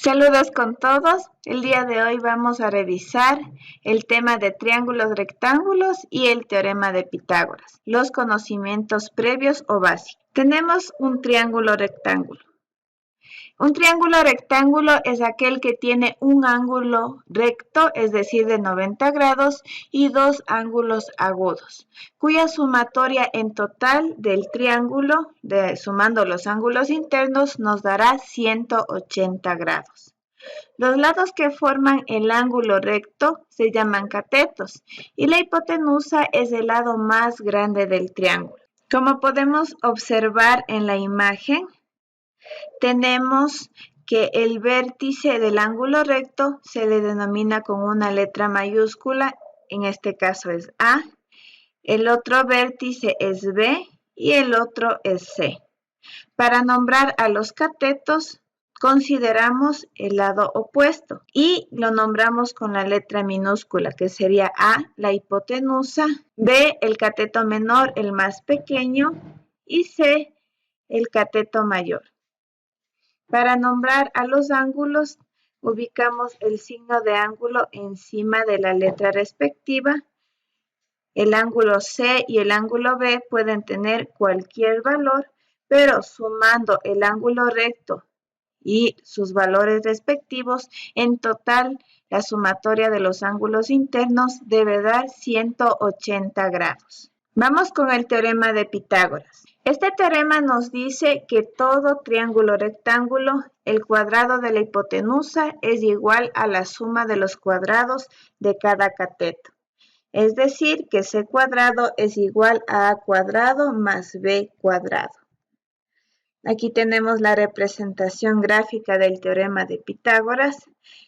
Saludos con todos. El día de hoy vamos a revisar el tema de triángulos rectángulos y el teorema de Pitágoras, los conocimientos previos o básicos. Tenemos un triángulo rectángulo. Un triángulo rectángulo es aquel que tiene un ángulo recto, es decir, de 90 grados, y dos ángulos agudos, cuya sumatoria en total del triángulo, sumando los ángulos internos, nos dará 180 grados. Los lados que forman el ángulo recto se llaman catetos y la hipotenusa es el lado más grande del triángulo. Como podemos observar en la imagen, tenemos que el vértice del ángulo recto se le denomina con una letra mayúscula, en este caso es A, el otro vértice es B y el otro es C. Para nombrar a los catetos, consideramos el lado opuesto y lo nombramos con la letra minúscula, que sería A, la hipotenusa, B, el cateto menor, el más pequeño, y C, el cateto mayor. Para nombrar a los ángulos, ubicamos el signo de ángulo encima de la letra respectiva. El ángulo C y el ángulo B pueden tener cualquier valor, pero sumando el ángulo recto y sus valores respectivos, en total la sumatoria de los ángulos internos debe dar 180 grados. Vamos con el teorema de Pitágoras. Este teorema nos dice que todo triángulo rectángulo, el cuadrado de la hipotenusa es igual a la suma de los cuadrados de cada cateto. Es decir, que C cuadrado es igual a A cuadrado más B cuadrado. Aquí tenemos la representación gráfica del teorema de Pitágoras,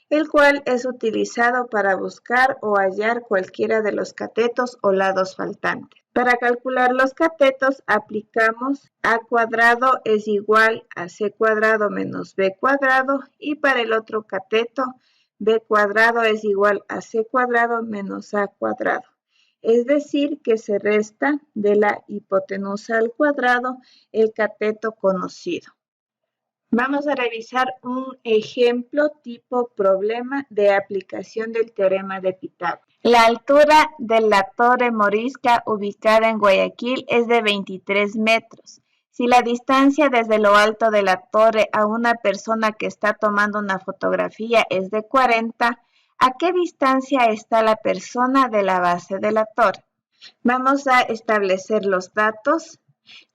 el cual es utilizado para buscar o hallar cualquiera de los catetos o lados faltantes. Para calcular los catetos aplicamos A cuadrado es igual a C cuadrado menos B cuadrado y para el otro cateto B cuadrado es igual a C cuadrado menos A cuadrado. Es decir, que se resta de la hipotenusa al cuadrado el cateto conocido. Vamos a revisar un ejemplo tipo problema de aplicación del teorema de Pitágoras. La altura de la Torre Morisca ubicada en Guayaquil es de 23 metros. Si la distancia desde lo alto de la torre a una persona que está tomando una fotografía es de 40, ¿a qué distancia está la persona de la base de la torre? Vamos a establecer los datos.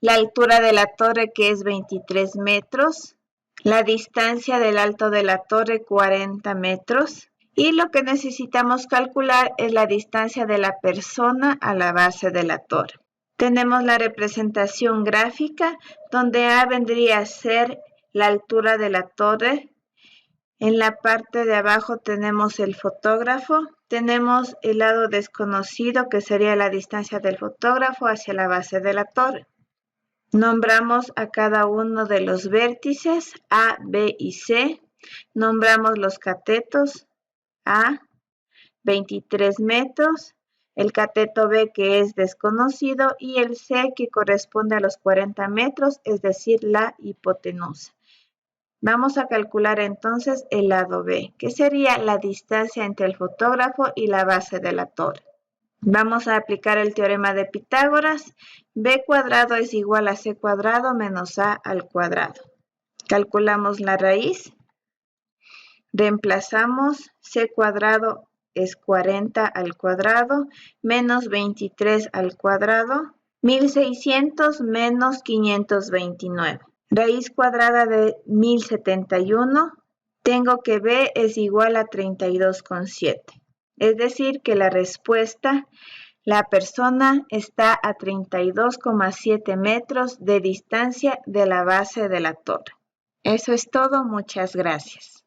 La altura de la torre, que es 23 metros. La distancia del alto de la torre, 40 metros. Y lo que necesitamos calcular es la distancia de la persona a la base de la torre. Tenemos la representación gráfica, donde A vendría a ser la altura de la torre. En la parte de abajo tenemos el fotógrafo, tenemos el lado desconocido que sería la distancia del fotógrafo hacia la base de la torre. Nombramos a cada uno de los vértices A, B y C. Nombramos los catetos A, 23 metros, el cateto B que es desconocido y el C que corresponde a los 40 metros, es decir, la hipotenusa. Vamos a calcular entonces el lado B, que sería la distancia entre el fotógrafo y la base de la torre. Vamos a aplicar el teorema de Pitágoras. B cuadrado es igual a C cuadrado menos A al cuadrado. Calculamos la raíz. Reemplazamos C cuadrado es 40 al cuadrado menos 23 al cuadrado. 1600 menos 529. Raíz cuadrada de 1071, tengo que B es igual a 32,7. Es decir, que la respuesta, la persona está a 32,7 metros de distancia de la base de la torre. Eso es todo, muchas gracias.